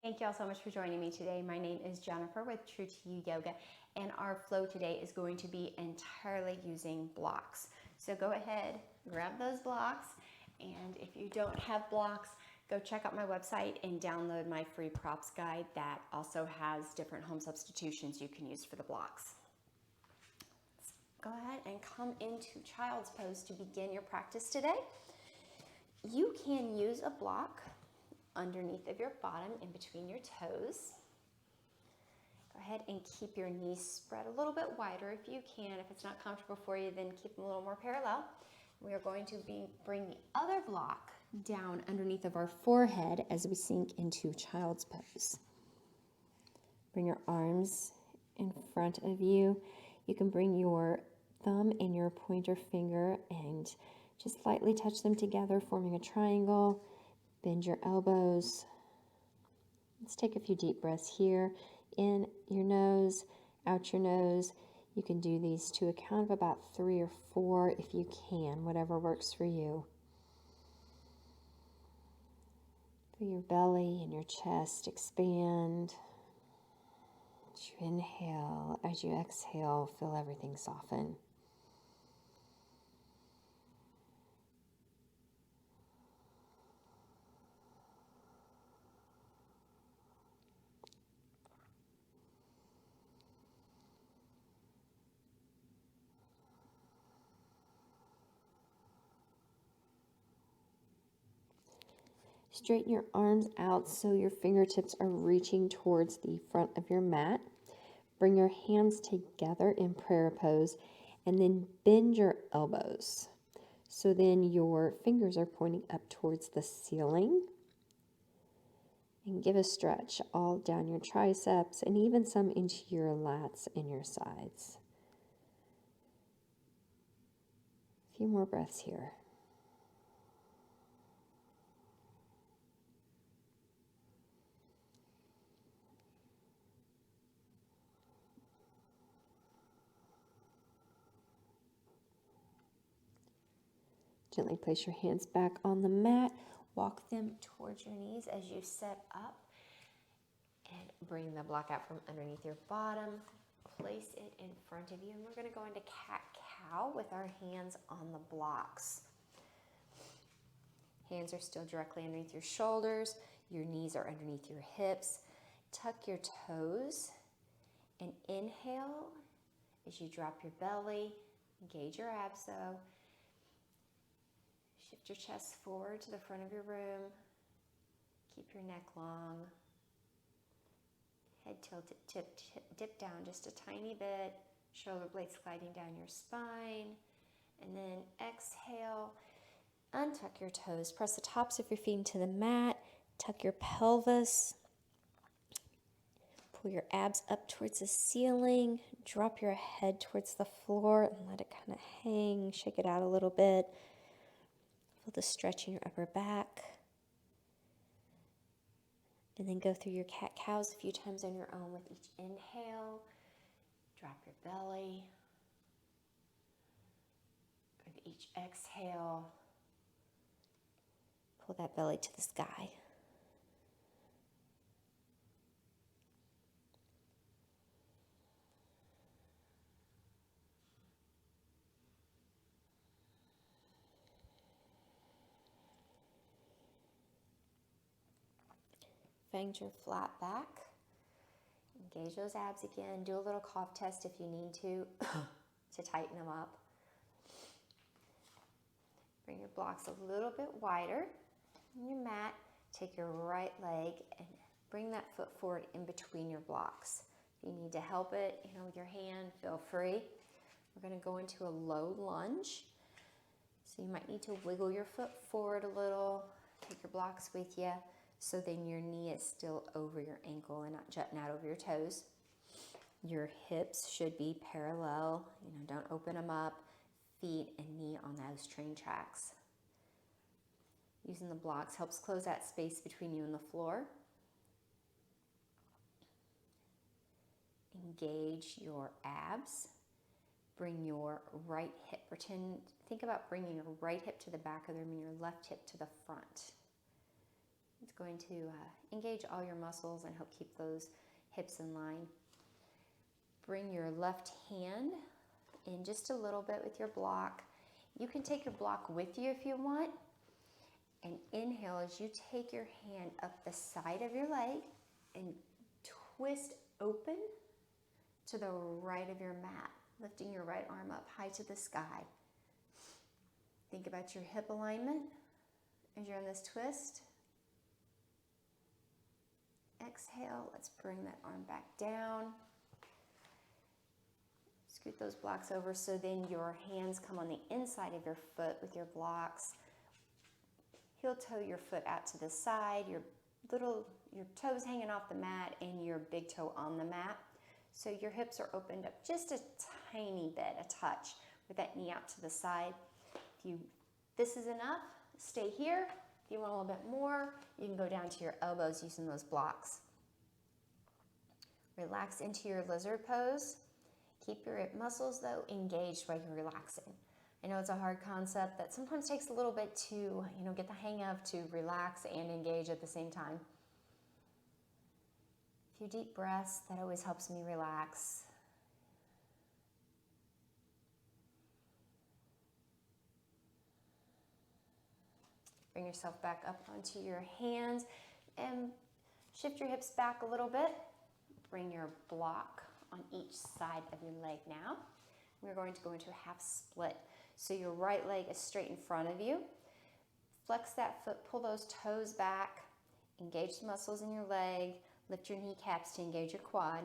Thank you all so much for joining me today. My name is Jennifer with True to You Yoga, and our flow today is going to be entirely using blocks. So go ahead, grab those blocks, and if you don't have blocks, go check out my website and download my free props guide that also has different home substitutions you can use for the blocks. Go ahead and come into child's pose to begin your practice today. You can use a block underneath of your bottom in between your toes. Go ahead and keep your knees spread a little bit wider if you can. If it's not comfortable for you, then keep them a little more parallel. We are going to bring the other block down underneath of our forehead as we sink into child's pose. Bring your arms in front of you. You can bring your thumb and your pointer finger and just lightly touch them together, forming a triangle. Bend your elbows. Let's take a few deep breaths here. In your nose, out your nose. You can do these to a count of about 3 or 4 if you can, whatever works for you. Feel your belly and your chest expand. As you inhale, as you exhale, feel everything soften. Straighten your arms out so your fingertips are reaching towards the front of your mat. Bring your hands together in prayer pose and then bend your elbows. So then your fingers are pointing up towards the ceiling. And give a stretch all down your triceps and even some into your lats and your sides. A few more breaths here. Gently place your hands back on the mat. Walk them towards your knees as you set up. And bring the block out from underneath your bottom. Place it in front of you. And we're going to go into cat-cow with our hands on the blocks. Hands are still directly underneath your shoulders. Your knees are underneath your hips. Tuck your toes. And inhale as you drop your belly. Engage your abso. Shift your chest forward to the front of your room. Keep your neck long. Head tilted, dip down just a tiny bit. Shoulder blades sliding down your spine. And then exhale. Untuck your toes. Press the tops of your feet into the mat. Tuck your pelvis. Pull your abs up towards the ceiling. Drop your head towards the floor and let it kind of hang. Shake it out a little bit. Feel the stretch in your upper back. And then go through your cat-cows a few times on your own with each inhale. Drop your belly. With each exhale, pull that belly to the sky. Find your flat back. Engage those abs again. Do a little cough test if you need to tighten them up. Bring your blocks a little bit wider on your mat. Take your right leg and bring that foot forward in between your blocks. If you need to help it, with your hand, feel free. We're going to go into a low lunge. So you might need to wiggle your foot forward a little. Take your blocks with you. So then your knee is still over your ankle and not jutting out over your toes. Your hips should be parallel. Don't open them up. Feet and knee on those train tracks. Using the blocks helps close that space between you and the floor. Engage your abs. Bring your right hip. Think about bringing your right hip to the back of the room and your left hip to the front. It's going to engage all your muscles and help keep those hips in line. Bring your left hand in just a little bit with your block. You can take your block with you if you want. And inhale as you take your hand up the side of your leg and twist open to the right of your mat, lifting your right arm up high to the sky. Think about your hip alignment as you're in this twist. Exhale, let's bring that arm back down. Scoot those blocks over so then your hands come on the inside of your foot with your blocks. Heel toe your foot out to the side, your toes hanging off the mat and your big toe on the mat. So your hips are opened up just a tiny bit, a touch, with that knee out to the side. If this is enough, stay here. If you want a little bit more, you can go down to your elbows using those blocks. Relax into your lizard pose. Keep your muscles, though, engaged while you're relaxing. I know it's a hard concept that sometimes takes a little bit to, get the hang of, to relax and engage at the same time. A few deep breaths, that always helps me relax. Bring yourself back up onto your hands and shift your hips back a little bit. Bring your block on each side of your leg now. We're going to go into a half split. So your right leg is straight in front of you. Flex that foot, pull those toes back, engage the muscles in your leg, lift your kneecaps to engage your quad.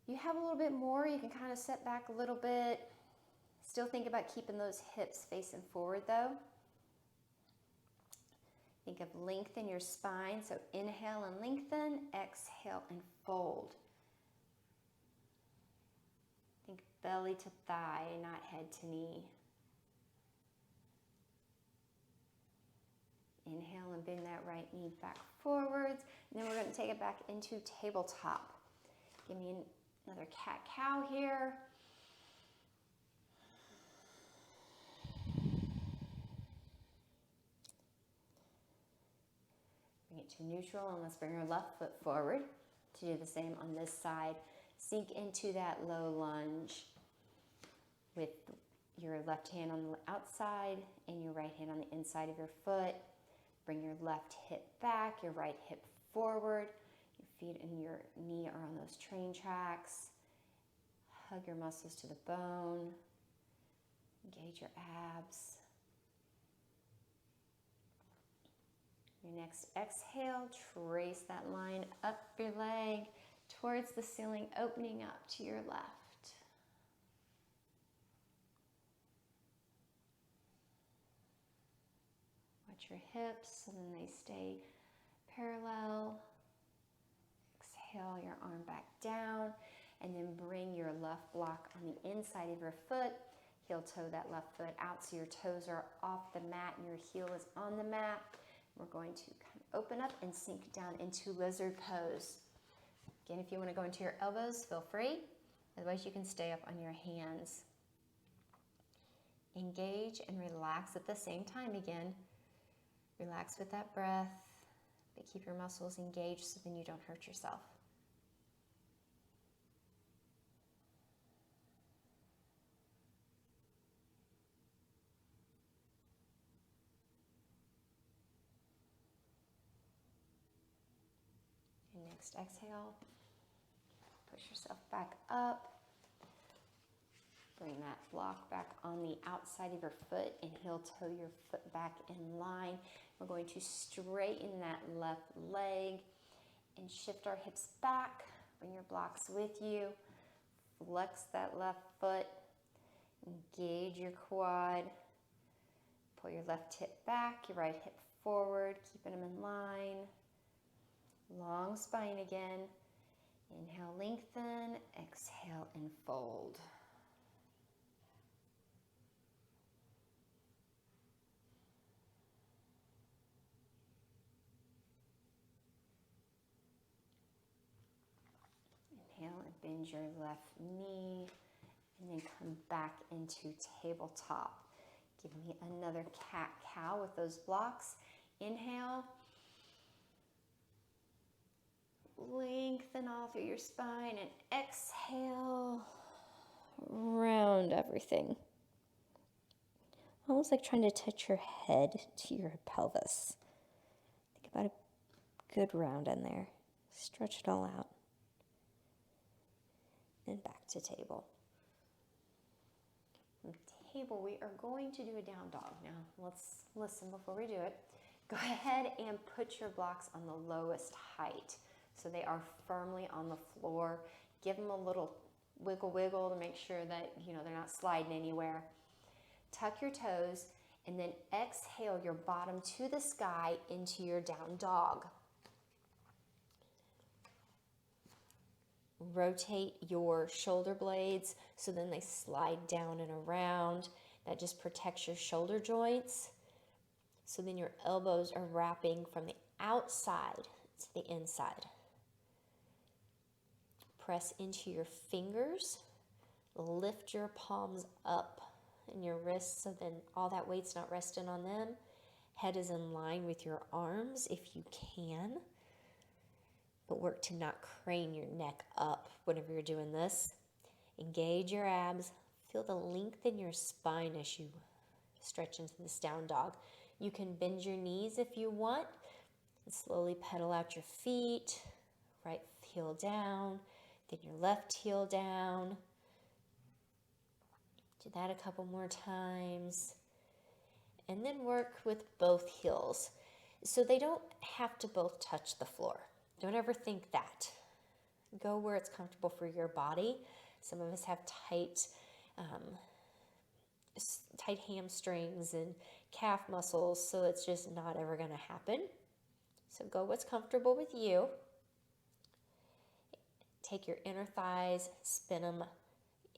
You have a little bit more, you can kind of set back a little bit. Still think about keeping those hips facing forward though. Think of lengthen your spine, so inhale and lengthen, exhale and fold. Think belly to thigh, not head to knee. Inhale and bend that right knee back forwards. And then we're going to take it back into tabletop. Give me another cat-cow here. Bring it to neutral, and let's bring our left foot forward to do the same on this side. Sink into that low lunge with your left hand on the outside and your right hand on the inside of your foot. Bring your left hip back, your right hip forward. Your feet and your knee are on those train tracks. Hug your muscles to the bone. Engage your abs. Your next exhale, trace that line up your leg towards the ceiling, opening up to your left. Watch your hips so then they stay parallel. Exhale your arm back down and then bring your left block on the inside of your foot. Heel toe that left foot out so your toes are off the mat and your heel is on the mat. We're going to kind of open up and sink down into lizard pose. Again, if you want to go into your elbows, feel free. Otherwise, you can stay up on your hands. Engage and relax at the same time again. Relax with that breath, but keep your muscles engaged so then you don't hurt yourself. And next exhale, push yourself back up. Bring that block back on the outside of your foot and heel toe your foot back in line. We're going to straighten that left leg and shift our hips back. Bring your blocks with you. Flex that left foot. Engage your quad. Pull your left hip back, your right hip forward, keeping them in line. Long spine again. Inhale, lengthen. Exhale and fold. Inhale and bend your left knee and then come back into tabletop. Give me another cat-cow with those blocks. inhale. Lengthen all through your spine, and exhale. Round everything. Almost like trying to touch your head to your pelvis. Think about a good round in there. Stretch it all out. And back to table. From table, we are going to do a down dog. Now, let's listen before we do it. Go ahead and put your blocks on the lowest height, so they are firmly on the floor. Give them a little wiggle to make sure that, they're not sliding anywhere. Tuck your toes, and then exhale your bottom to the sky into your down dog. Rotate your shoulder blades so then they slide down and around. That just protects your shoulder joints. So then your elbows are wrapping from the outside to the inside. Press into your fingers. Lift your palms up and your wrists so then all that weight's not resting on them. Head is in line with your arms if you can. But work to not crane your neck up whenever you're doing this. Engage your abs. Feel the length in your spine as you stretch into this down dog. You can bend your knees if you want. And slowly pedal out your feet. Right heel down. Then your left heel down. Do that a couple more times. And then work with both heels. So they don't have to both touch the floor. Don't ever think that. Go where it's comfortable for your body. Some of us have tight hamstrings and calf muscles, so it's just not ever going to happen. So go what's comfortable with you. Take your inner thighs, spin them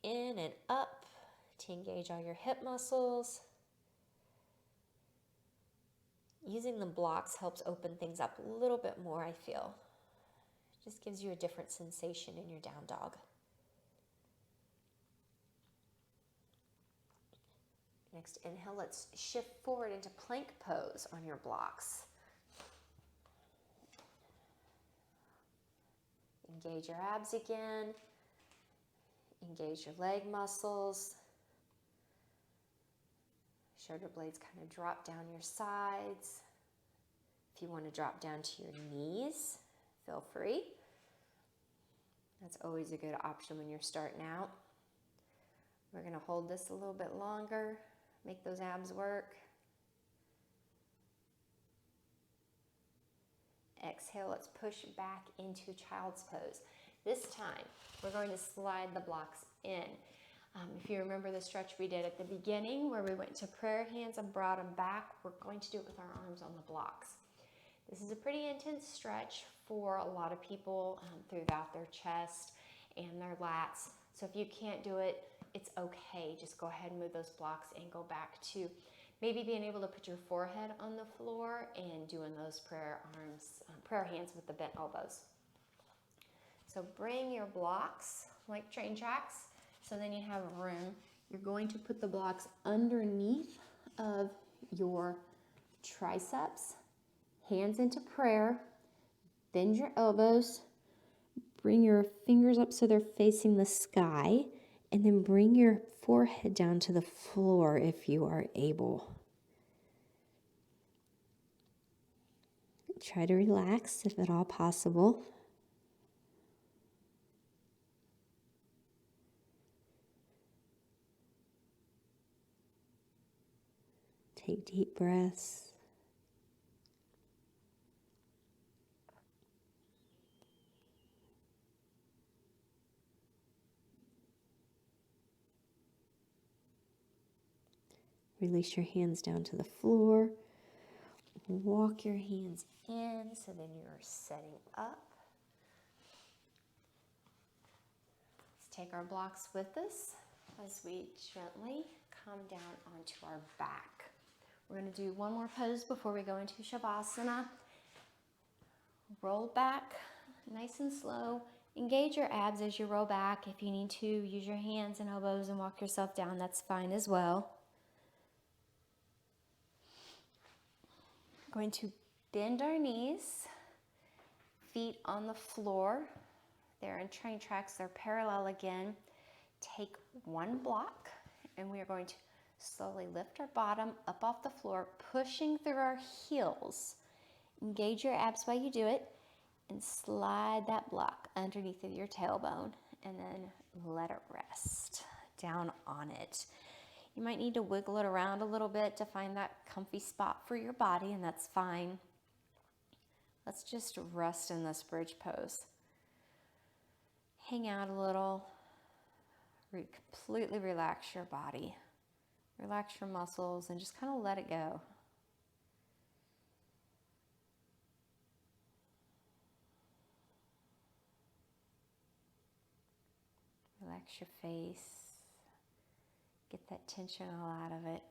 in and up to engage all your hip muscles. Using the blocks helps open things up a little bit more, I feel. Just gives you a different sensation in your down dog. Next inhale, let's shift forward into plank pose on your blocks. Engage your abs again. Engage your leg muscles. Shoulder blades kind of drop down your sides. If you want to drop down to your knees, feel free. That's always a good option when you're starting out. We're going to hold this a little bit longer, make those abs work. Exhale, let's push back into child's pose. This time, we're going to slide the blocks in. If you remember the stretch we did at the beginning where we went to prayer hands and brought them back, we're going to do it with our arms on the blocks. This is a pretty intense stretch for a lot of people throughout their chest and their lats. So if you can't do it, it's okay. Just go ahead and move those blocks and go back to maybe being able to put your forehead on the floor and doing those prayer hands with the bent elbows. So bring your blocks like train tracks, so then you have room. You're going to put the blocks underneath of your triceps, hands into prayer, bend your elbows, bring your fingers up so they're facing the sky, and then bring your forehead down to the floor if you are able. Try to relax if at all possible. Take deep breaths. Release your hands down to the floor. Walk your hands in so then you're setting up. Let's take our blocks with us as we gently come down onto our back. We're going to do one more pose before we go into Shavasana. Roll back nice and slow. Engage your abs as you roll back. If you need to, use your hands and elbows and walk yourself down. That's fine as well. Going to bend our knees, feet on the floor. They're in train tracks, they're parallel again. Take one block, and we are going to slowly lift our bottom up off the floor, pushing through our heels. Engage your abs while you do it, and slide that block underneath of your tailbone, and then let it rest down on it. You might need to wiggle it around a little bit to find that comfy spot for your body, and that's fine. Let's just rest in this bridge pose. Hang out a little. Completely relax your body. Relax your muscles and just kind of let it go. Relax your face. Get that tension all out of it.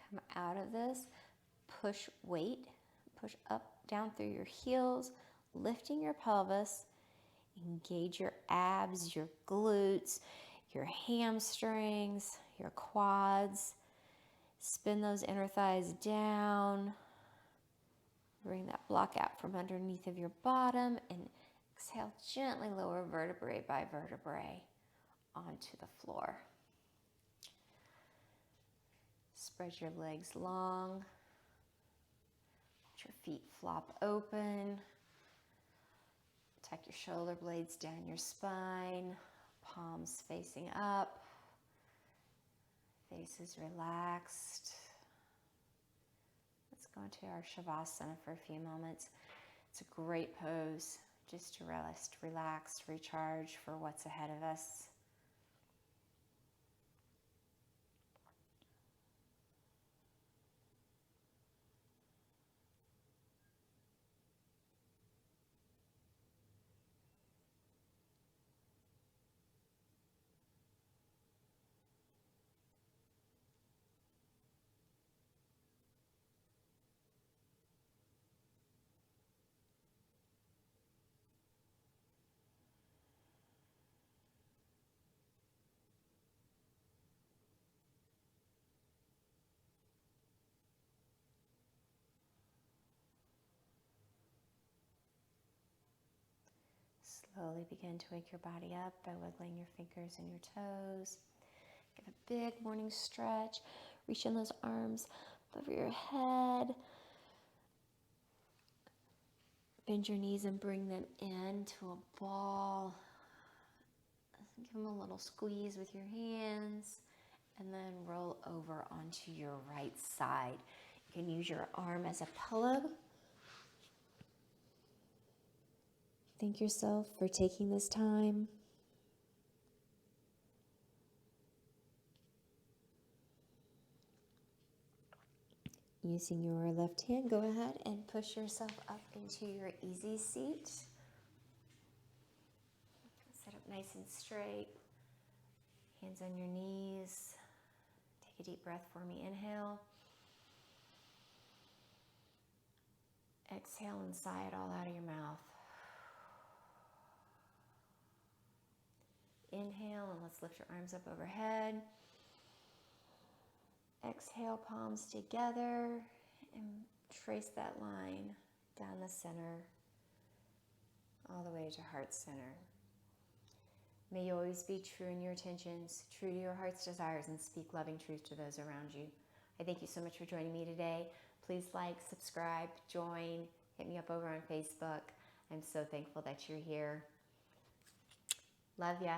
Come out of this, push weight, push up, down through your heels, lifting your pelvis. Engage your abs, your glutes, your hamstrings, your quads. Spin those inner thighs down. Bring that block out from underneath of your bottom, and exhale, gently lower vertebrae by vertebrae onto the floor. Spread your legs long. Let your feet flop open. Tuck your shoulder blades down your spine. Palms facing up. Face is relaxed. Let's go into our Shavasana for a few moments. It's a great pose just to rest, relax, recharge for what's ahead of us. Slowly begin to wake your body up by wiggling your fingers and your toes. Give a big morning stretch. Reach in those arms over your head. Bend your knees and bring them into a ball. Give them a little squeeze with your hands. And then roll over onto your right side. You can use your arm as a pillow. Thank yourself for taking this time. Using your left hand, go ahead and push yourself up into your easy seat. Sit up nice and straight. Hands on your knees. Take a deep breath for me. Inhale. Exhale and sigh it all out of your mouth. Inhale, and let's lift your arms up overhead. Exhale, palms together, and trace that line down the center, all the way to heart center. May you always be true in your intentions, true to your heart's desires, and speak loving truth to those around you. I thank you so much for joining me today. Please like, subscribe, join, hit me up over on Facebook. I'm so thankful that you're here. Love ya.